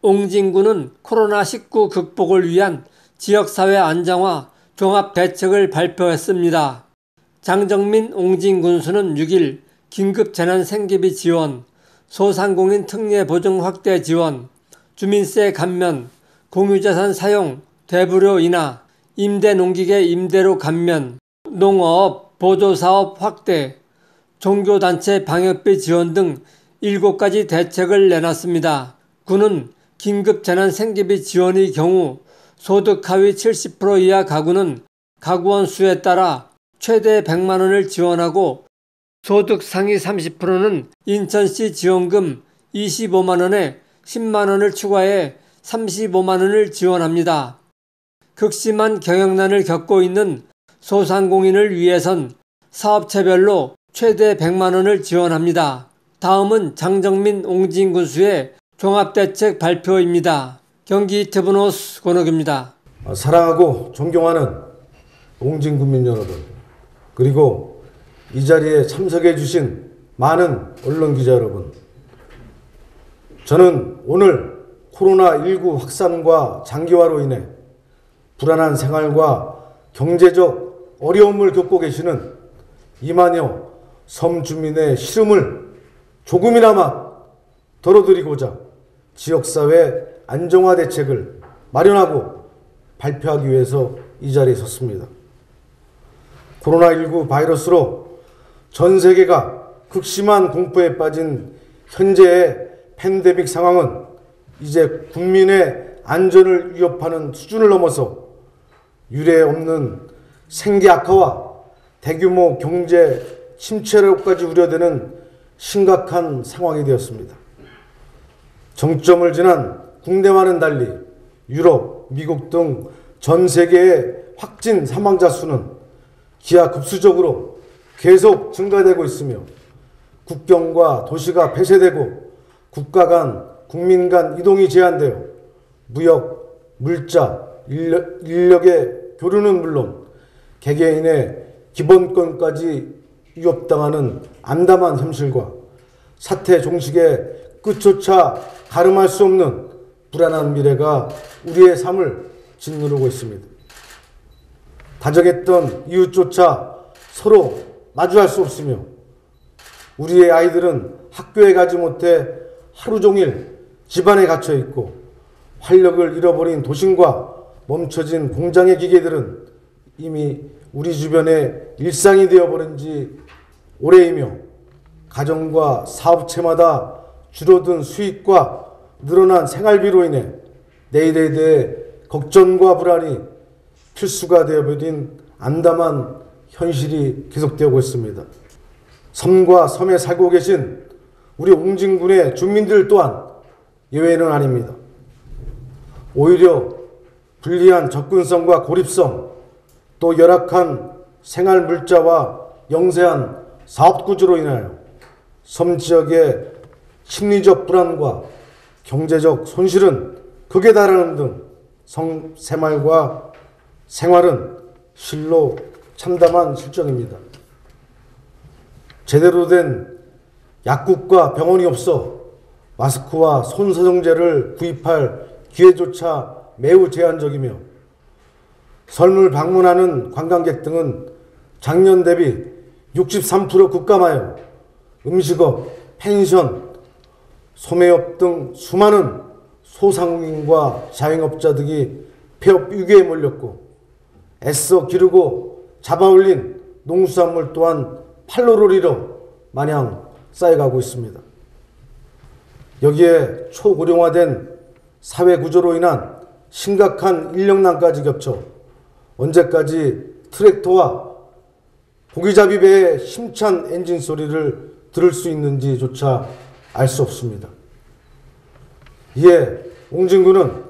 옹진군은 코로나19 극복을 위한 지역사회 안정화 종합대책을 발표했습니다. 장정민 옹진군수는 6일 긴급재난생계비 지원, 소상공인 특례 보증 확대 지원, 주민세 감면, 공유자산 사용 되불여 인하, 임대농기계 임대료 감면, 농어업 보조사업 확대, 종교단체 방역비 지원 등 7가지 대책을 내놨습니다. 군은 긴급재난생계비 지원의 경우 소득 하위 70% 이하 가구는 가구원 수에 따라 최대 100만 원을 지원하고 소득 상위 30%는 인천시 지원금 25만 원에 10만 원을 추가해 35만 원을 지원합니다. 극심한 경영난을 겪고 있는 소상공인을 위해선 사업체별로 최대 100만 원을 지원합니다. 다음은 장정민 옹진군수의 종합대책 발표입니다. 경기 TV뉴스 권옥입니다. 사랑하고 존경하는 옹진군민 여러분, 그리고 이 자리에 참석해 주신 많은 언론기자 여러분, 저는 오늘 코로나19 확산과 장기화로 인해 불안한 생활과 경제적 어려움을 겪고 계시는 2만여 섬 주민의 시름을 조금이나마 덜어드리고자 지역사회 안정화 대책을 마련하고 발표하기 위해서 이 자리에 섰습니다. 코로나19 바이러스로 전 세계가 극심한 공포에 빠진 현재의 팬데믹 상황은 이제 국민의 안전을 위협하는 수준을 넘어서 유례 없는 생계 악화와 대규모 경제 침체로까지 우려되는 심각한 상황이 되었습니다. 정점을 지난 국내와는 달리 유럽, 미국 등 전 세계의 확진 사망자 수는 기하급수적으로 계속 증가되고 있으며 국경과 도시가 폐쇄되고 국가 간, 국민 간 이동이 제한되어 무역, 물자, 인력의 교류는 물론 개개인의 기본권까지 위협당하는 암담한 현실과 사태 종식의 끝조차 가름할 수 없는 불안한 미래가 우리의 삶을 짓누르고 있습니다. 다정했던 이웃조차 서로 마주할 수 없으며 우리의 아이들은 학교에 가지 못해 하루 종일 집안에 갇혀 있고 활력을 잃어버린 도심과 멈춰진 공장의 기계들은 이미 우리 주변의 일상이 되어버린 지 오래이며 가정과 사업체마다 줄어든 수익과 늘어난 생활비로 인해 내일에 대해 걱정과 불안이 필수가 되어버린 암담한 현실이 계속되고 있습니다. 섬과 섬에 살고 계신 우리 옹진군의 주민들 또한 예외는 아닙니다. 오히려 불리한 접근성과 고립성, 또 열악한 생활 물자와 영세한 사업 구조로 인하여 섬 지역의 심리적 불안과 경제적 손실은 극에 달하는 등 생활과 생활은 실로 참담한 실정입니다. 제대로 된 약국과 병원이 없어 마스크와 손소독제를 구입할 기회조차 매우 제한적이며 섬을 방문하는 관광객 등은 작년 대비 63% 급감하여 음식업, 펜션, 소매업 등 수많은 소상공인과 자영업자 등이 폐업 위기에 몰렸고 애써 기르고 잡아올린 농수산물 또한 팔로를 잃어 마냥 쌓여가고 있습니다. 여기에 초고령화된 사회구조로 인한 심각한 인력난까지 겹쳐 언제까지 트랙터와 고기잡이 배의 힘찬 엔진 소리를 들을 수 있는지조차 알 수 없습니다. 이에 옹진군은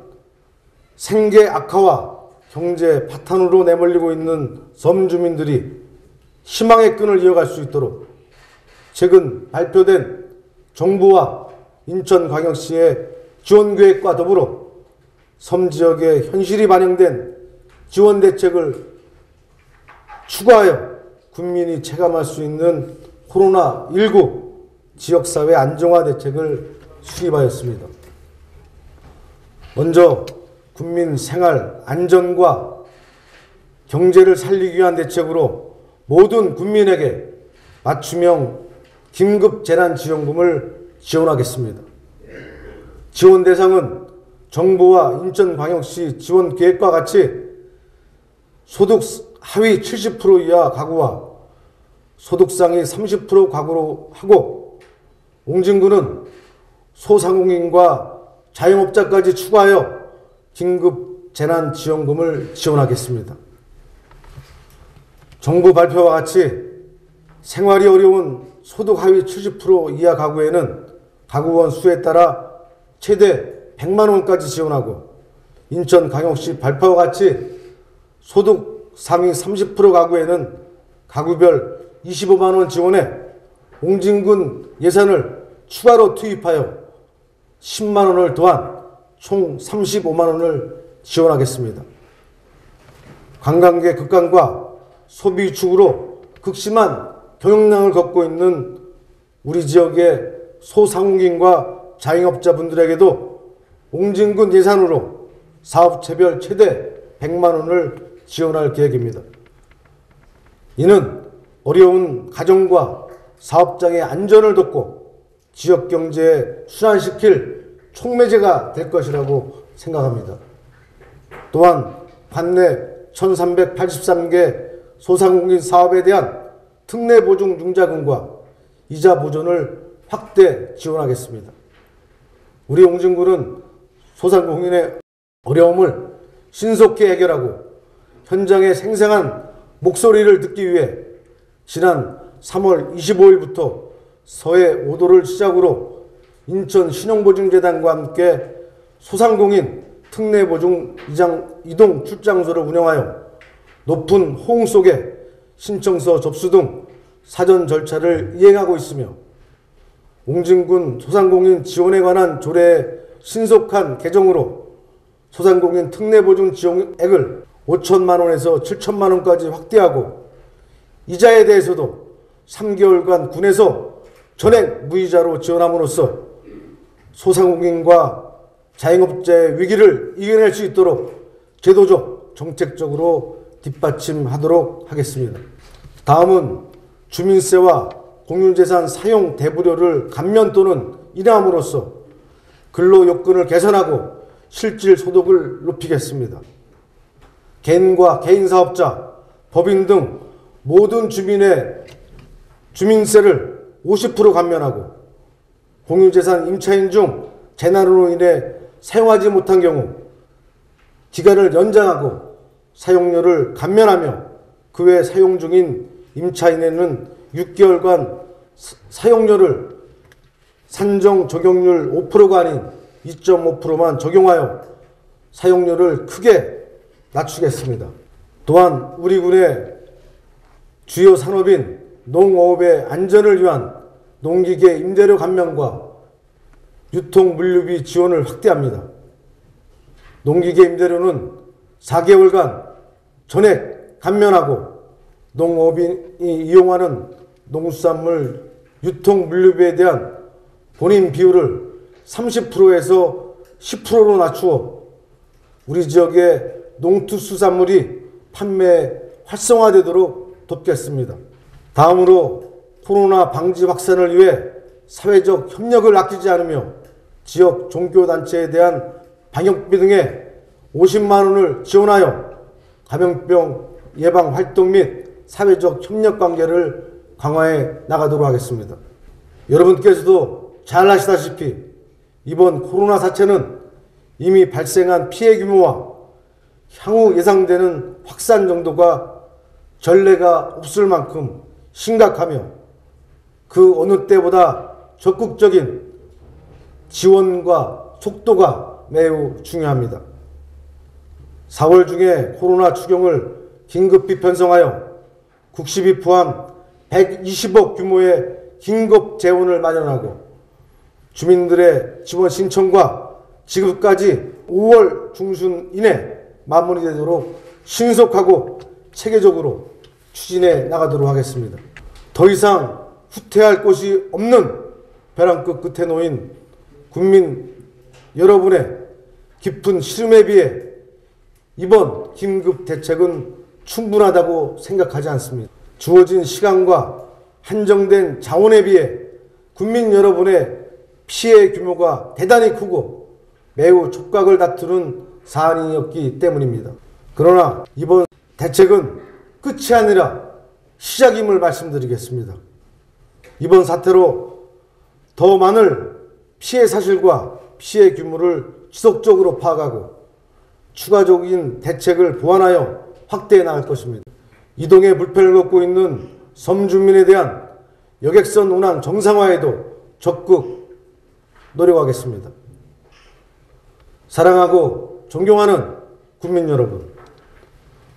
생계 악화와 경제 파탄으로 내몰리고 있는 섬 주민들이 희망의 끈을 이어갈 수 있도록 최근 발표된 정부와 인천광역시의 지원계획과 더불어 섬 지역의 현실이 반영된 지원 대책을 추가하여 국민이 체감할 수 있는 코로나19 지역사회 안정화 대책을 수립하였습니다. 먼저 국민 생활 안전과 경제를 살리기 위한 대책으로 모든 국민에게 맞춤형 긴급재난지원금을 지원하겠습니다. 지원 대상은 정부와 인천광역시 지원계획과 같이 소득 하위 70% 이하 가구와 소득 상위 30% 가구로 하고, 옹진군은 소상공인과 자영업자까지 추가하여 긴급재난지원금을 지원하겠습니다. 정부 발표와 같이 생활이 어려운 소득 하위 70% 이하 가구에는 가구원 수에 따라 최대 100만 원까지 지원하고, 인천광역시 발표와 같이 소득 상위 30% 가구에는 가구별 25만 원 지원해 옹진군 예산을 추가로 투입하여 10만 원을 더한 총 35만 원을 지원하겠습니다. 관광객 급감과 소비 축으로 극심한 경영난을 겪고 있는 우리 지역의 소상공인과 자영업자분들에게도 옹진군 예산으로 사업체별 최대 100만 원을 지원할 계획입니다. 이는 어려운 가정과 사업장의 안전을 돕고 지역 경제에 순환시킬 촉매제가 될 것이라고 생각합니다. 또한 관내 1383개 소상공인 사업에 대한 특례보증 융자금과 이자 보전을 확대 지원하겠습니다. 우리 옹진군은 소상공인의 어려움을 신속히 해결하고 현장의 생생한 목소리를 듣기 위해 지난 3월 25일부터 서해 5도를 시작으로 인천 신용보증재단과 함께 소상공인 특례보증 이동 출장소를 운영하여 높은 호응 속에 신청서 접수 등 사전 절차를 이행하고 있으며, 옹진군 소상공인 지원에 관한 조례의 신속한 개정으로 소상공인 특례보증 지원액을 5천만 원에서 7천만 원까지 확대하고, 이자에 대해서도 3개월간 군에서 전액 무이자로 지원함으로써 소상공인과 자영업자의 위기를 이겨낼 수 있도록 제도적, 정책적으로 뒷받침하도록 하겠습니다. 다음은 주민세와 공유재산 사용 대부료를 감면 또는 인하함으로써 근로 여건을 개선하고 실질 소득을 높이겠습니다. 개인과 개인사업자, 법인 등 모든 주민의 주민세를 50% 감면하고, 공유재산 임차인 중 재난으로 인해 사용하지 못한 경우 기간을 연장하고 사용료를 감면하며, 그 외 사용 중인 임차인에는 6개월간 사용료를 산정 적용률 5%가 아닌 2.5%만 적용하여 사용료를 크게 낮추겠습니다. 또한 우리 군의 주요 산업인 농어업의 안전을 위한 농기계 임대료 감면과 유통 물류비 지원을 확대합니다. 농기계 임대료는 4개월간 전액 감면하고, 농업인이 이용하는 농수산물 유통 물류비에 대한 본인 비율을 30%에서 10%로 낮추어 우리 지역의 농투수산물이 판매 활성화되도록 돕겠습니다. 다음으로 코로나 방지 확산을 위해 사회적 협력을 아끼지 않으며 지역 종교단체에 대한 방역비 등에 50만 원을 지원하여 감염병 예방 활동 및 사회적 협력 관계를 강화해 나가도록 하겠습니다. 여러분께서도 잘 아시다시피 이번 코로나 사태는 이미 발생한 피해 규모와 향후 예상되는 확산 정도가 전례가 없을 만큼 심각하며, 그 어느 때보다 적극적인 지원과 속도가 매우 중요합니다. 4월 중에 코로나 추경을 긴급히 편성하여 국시비 포함 120억 규모의 긴급 재원을 마련하고, 주민들의 지원 신청과 지급까지 5월 중순 이내 마무리되도록 신속하고 체계적으로 추진해 나가도록 하겠습니다. 더 이상 후퇴할 곳이 없는 벼랑 끝 끝에 놓인 국민 여러분의 깊은 시름에 비해 이번 긴급 대책은 충분하다고 생각하지 않습니다. 주어진 시간과 한정된 자원에 비해 국민 여러분의 피해 규모가 대단히 크고 매우 촉각을 다투는 사안이었기 때문입니다. 그러나 이번 대책은 끝이 아니라 시작임을 말씀드리겠습니다. 이번 사태로 더 많은 피해 사실과 피해 규모를 지속적으로 파악하고 추가적인 대책을 보완하여 확대해 나갈 것입니다. 이동에 불편을 겪고 있는 섬 주민에 대한 여객선 운항 정상화에도 적극 노력하겠습니다. 사랑하고 존경하는 국민 여러분,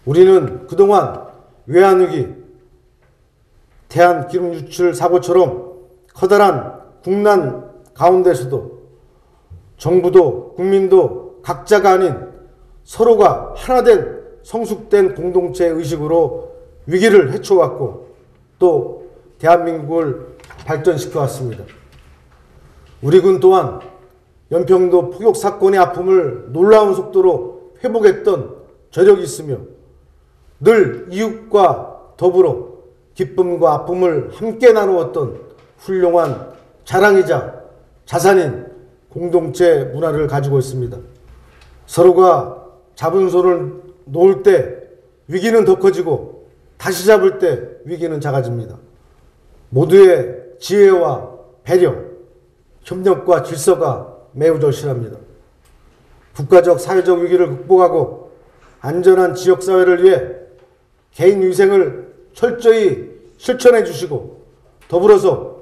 우리는 그동안 외환위기, 태안 기름 유출 사고처럼 커다란 국난 가운데서도 정부도 국민도 각자가 아닌 서로가 하나된 성숙된 공동체 의식으로 위기를 헤쳐왔고 또 대한민국을 발전시켜왔습니다. 우리 군 또한 연평도 포격 사건의 아픔을 놀라운 속도로 회복했던 저력이 있으며 늘 이웃과 더불어 기쁨과 아픔을 함께 나누었던 훌륭한 자랑이자 자산인 공동체 문화를 가지고 있습니다. 서로가 잡은 손을 놓을 때 위기는 더 커지고 다시 잡을 때 위기는 작아집니다. 모두의 지혜와 배려, 협력과 질서가 매우 절실합니다. 국가적 사회적 위기를 극복하고 안전한 지역사회를 위해 개인 위생을 철저히 실천해 주시고 더불어서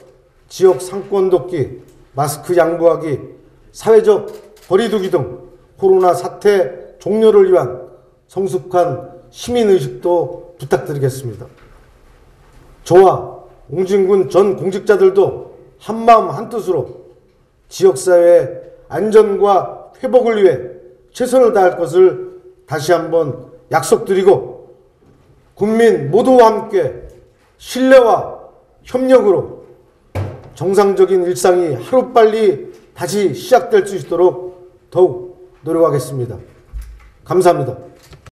지역 상권 돕기, 마스크 양보하기, 사회적 거리두기 등 코로나 사태 종료를 위한 성숙한 시민의식도 부탁드리겠습니다. 저와 옹진군 전 공직자들도 한마음 한뜻으로 지역사회의 안전과 회복을 위해 최선을 다할 것을 다시 한번 약속드리고 국민 모두와 함께 신뢰와 협력으로 정상적인 일상이 하루빨리 다시 시작될 수 있도록 더욱 노력하겠습니다. 감사합니다.